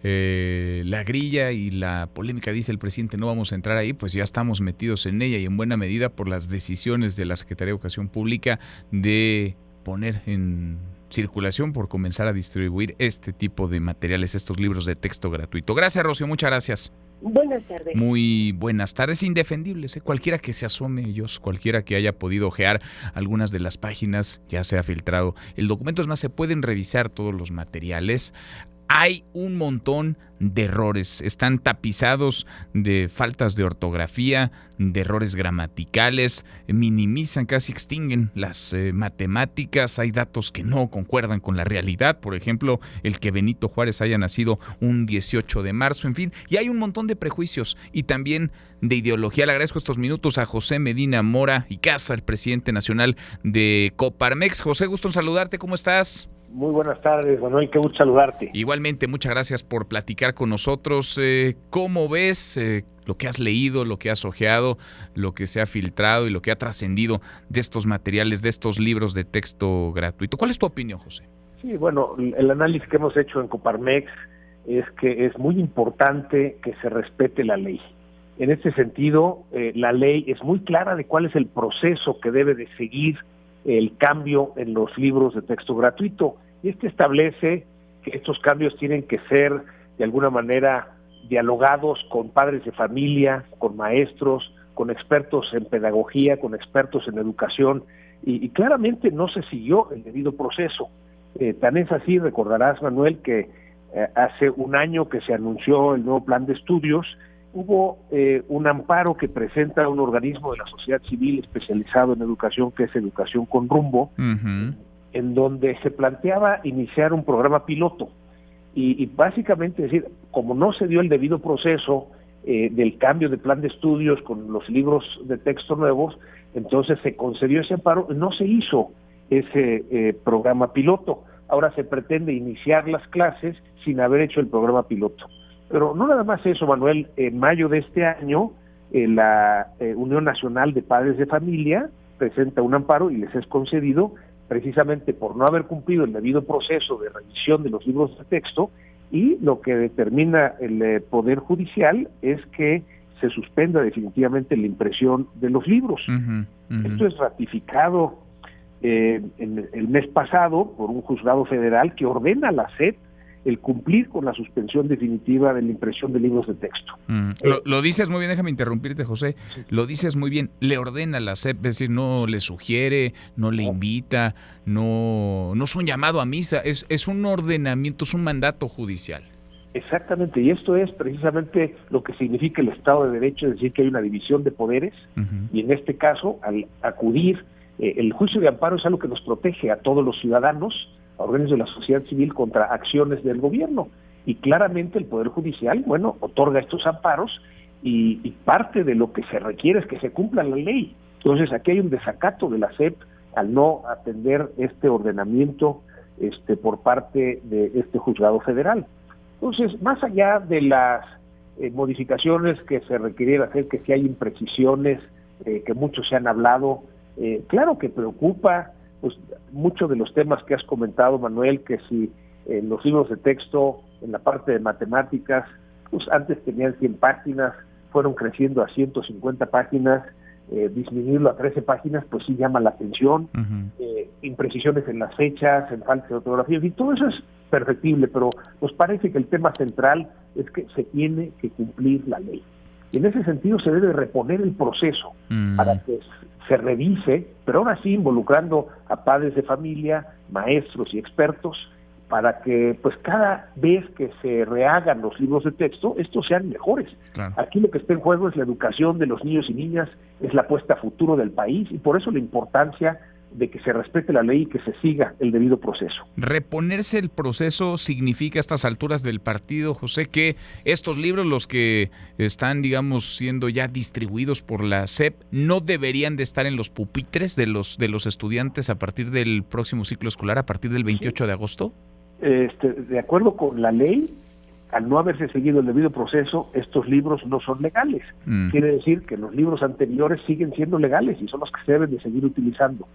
la grilla y la polémica, dice el presidente, no vamos a entrar ahí, pues ya estamos metidos en ella y en buena medida por las decisiones de la Secretaría de Educación Pública de poner en circulación, por comenzar a distribuir este tipo de materiales, estos libros de texto gratuito. Gracias, Rocío, muchas gracias. Buenas tardes. Muy buenas tardes, indefendibles, cualquiera que se asome, cualquiera que haya podido ojear algunas de las páginas, ya se ha filtrado el documento, es más, se pueden revisar todos los materiales. Hay un montón de errores, están tapizados de faltas de ortografía, de errores gramaticales, minimizan, casi extinguen las matemáticas, hay datos que no concuerdan con la realidad, por ejemplo, el que Benito Juárez haya nacido un 18 de marzo, en fin, y hay un montón de prejuicios y también de ideología. Le agradezco estos minutos a José Medina Mora y Casa, el presidente nacional de Coparmex. José, gusto en saludarte, ¿cómo estás? Muy buenas tardes, Manuel, qué gusto saludarte. Igualmente, muchas gracias por platicar con nosotros. ¿Cómo ves lo que has leído, lo que has ojeado, lo que se ha filtrado y lo que ha trascendido de estos materiales, de estos libros de texto gratuito? ¿Cuál es tu opinión, José? Sí, bueno, el análisis que hemos hecho en Coparmex es que es muy importante que se respete la ley. En este sentido, la ley es muy clara de cuál es el proceso que debe de seguir el cambio en los libros de texto gratuito. Y establece que estos cambios tienen que ser de alguna manera dialogados con padres de familia, con maestros, con expertos en pedagogía, con expertos en educación, y claramente no se siguió el debido proceso. Tan es así, recordarás, Manuel, que hace un año que se anunció el nuevo plan de estudios, hubo un amparo que presenta un organismo de la sociedad civil especializado en educación, que es Educación con Rumbo, en donde se planteaba iniciar un programa piloto. Y básicamente decir, como no se dio el debido proceso del cambio de plan de estudios con los libros de texto nuevos, entonces se concedió ese amparo, no se hizo ese programa piloto. Ahora se pretende iniciar las clases sin haber hecho el programa piloto. Pero no nada más eso, Manuel. En mayo de este año, la Unión Nacional de Padres de Familia presenta un amparo y les es concedido precisamente por no haber cumplido el debido proceso de revisión de los libros de texto, y lo que determina el Poder Judicial es que se suspenda definitivamente la impresión de los libros. Esto es ratificado en el mes pasado por un juzgado federal que ordena a la SEP el cumplir con la suspensión definitiva de la impresión de libros de texto. Lo dices muy bien, déjame interrumpirte, José. Sí. Lo dices muy bien, le ordena a la SEP, es decir, no le sugiere, no le invita, no es un llamado a misa, es un ordenamiento, es un mandato judicial. Exactamente, y esto es precisamente lo que significa el Estado de Derecho, es decir, que hay una división de poderes, y en este caso, al acudir, el juicio de amparo es algo que nos protege a todos los ciudadanos, a órganos de la sociedad civil contra acciones del gobierno, y claramente el Poder Judicial, otorga estos amparos, y parte de lo que se requiere es que se cumpla la ley. Entonces aquí hay un desacato de la SEP al no atender este ordenamiento por parte de este juzgado federal. Entonces, más allá de las modificaciones que se requiriera hacer, que si hay imprecisiones, que muchos se han hablado, claro que preocupa, pues muchos de los temas que has comentado, Manuel, que si los libros de texto en la parte de matemáticas, pues antes tenían 100 páginas, fueron creciendo a 150 páginas, disminuirlo a 13 páginas, pues sí llama la atención. Imprecisiones en las fechas, en falta de ortografía, y todo eso es perfectible, pero nos parece que el tema central es que se tiene que cumplir la ley. Y en ese sentido se debe reponer el proceso para que se revise, pero ahora sí involucrando a padres de familia, maestros y expertos, para que pues cada vez que se rehagan los libros de texto, estos sean mejores. Claro. Aquí lo que está en juego es la educación de los niños y niñas, es la apuesta a futuro del país, y por eso la importancia de que se respete la ley y que se siga el debido proceso. Reponerse el proceso significa a estas alturas del partido, José, que estos libros, los que están, digamos, siendo ya distribuidos por la SEP, no deberían de estar en los pupitres de los estudiantes a partir del próximo ciclo escolar, a partir del 28 de agosto. De acuerdo con la ley, al no haberse seguido el debido proceso, estos libros no son legales. Quiere decir que los libros anteriores siguen siendo legales y son los que se deben de seguir utilizando.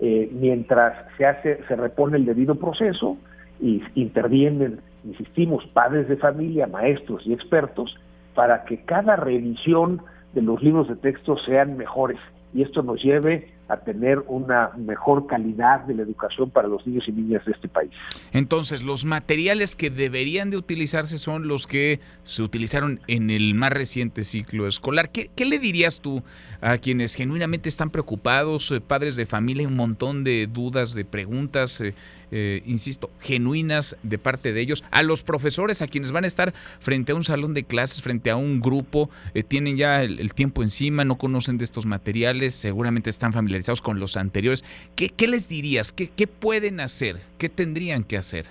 Mientras se repone el debido proceso y intervienen, insistimos, padres de familia, maestros y expertos, para que cada revisión de los libros de texto sean mejores y esto nos lleve a tener una mejor calidad de la educación para los niños y niñas de este país. Entonces, los materiales que deberían de utilizarse son los que se utilizaron en el más reciente ciclo escolar. ¿Qué le dirías tú a quienes genuinamente están preocupados, padres de familia, un montón de dudas, de preguntas, insisto, genuinas de parte de ellos, a los profesores, a quienes van a estar frente a un salón de clases, frente a un grupo, tienen ya el tiempo encima, no conocen de estos materiales, seguramente están familiarizados con los anteriores? ¿Qué les dirías? ¿Qué pueden hacer? ¿Qué tendrían que hacer?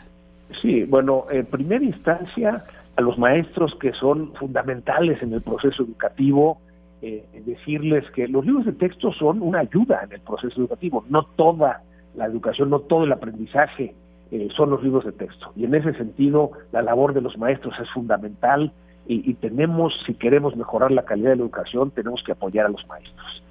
Sí, bueno, en primera instancia, a los maestros que son fundamentales en el proceso educativo, decirles que los libros de texto son una ayuda en el proceso educativo, no toda la educación, no todo el aprendizaje son los libros de texto. Y en ese sentido, la labor de los maestros es fundamental y tenemos, si queremos mejorar la calidad de la educación, tenemos que apoyar a los maestros.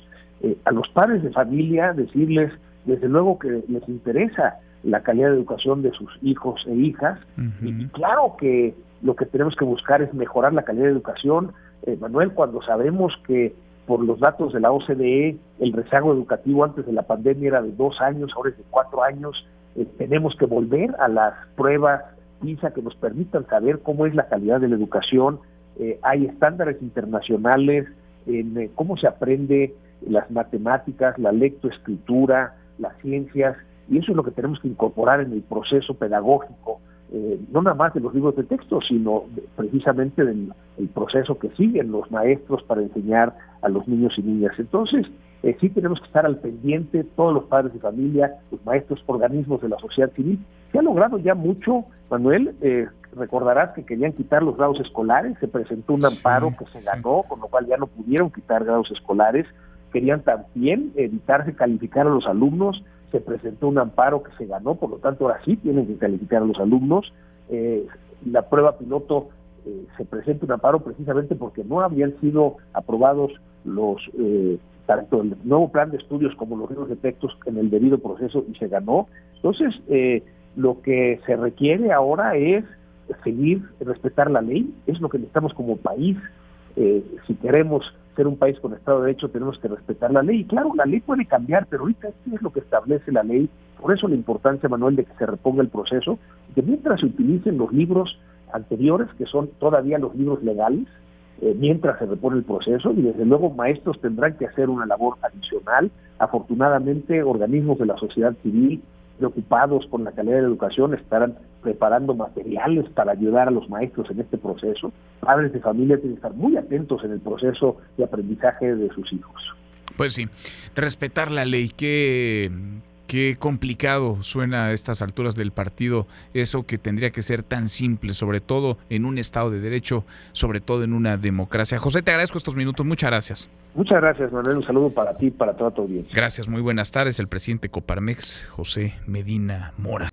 A los padres de familia, decirles, desde luego que les interesa la calidad de educación de sus hijos e hijas, y claro que lo que tenemos que buscar es mejorar la calidad de educación, Manuel, cuando sabemos que por los datos de la OCDE, el rezago educativo antes de la pandemia era de 2 años, ahora es de 4 años, tenemos que volver a las pruebas PISA que nos permitan saber cómo es la calidad de la educación. Hay estándares internacionales en cómo se aprende las matemáticas, la lectoescritura, las ciencias, y eso es lo que tenemos que incorporar en el proceso pedagógico, no nada más de los libros de texto, sino precisamente del proceso que siguen los maestros para enseñar a los niños y niñas. Entonces, sí tenemos que estar al pendiente, todos los padres de familia, los maestros, organismos de la sociedad civil. Se ha logrado ya mucho, Manuel, recordarás que querían quitar los grados escolares, se presentó un amparo que se ganó, con lo cual ya no pudieron quitar grados escolares. Querían también evitarse calificar a los alumnos, se presentó un amparo que se ganó, por lo tanto ahora sí tienen que calificar a los alumnos. La prueba piloto se presenta un amparo precisamente porque no habían sido aprobados los tanto el nuevo plan de estudios como los libros de textos en el debido proceso y se ganó. Entonces, lo que se requiere ahora es seguir, respetar la ley, es lo que necesitamos como país. Si queremos ser un país con Estado de Derecho, tenemos que respetar la ley. Y claro, la ley puede cambiar, pero ahorita esto es lo que establece la ley. Por eso la importancia, Manuel, de que se reponga el proceso, que mientras se utilicen los libros anteriores, que son todavía los libros legales, mientras se repone el proceso, y desde luego maestros tendrán que hacer una labor adicional. Afortunadamente, organismos de la sociedad civil preocupados con la calidad de la educación estarán preparando materiales para ayudar a los maestros en este proceso. Padres de familia tienen que estar muy atentos en el proceso de aprendizaje de sus hijos. Pues sí, respetar la ley, qué complicado suena a estas alturas del partido, eso que tendría que ser tan simple, sobre todo en un Estado de Derecho, sobre todo en una democracia. José, te agradezco estos minutos, muchas gracias. Muchas gracias, Manuel, un saludo para ti y para toda tu audiencia. Gracias, muy buenas tardes, el presidente Coparmex, José Medina Mora.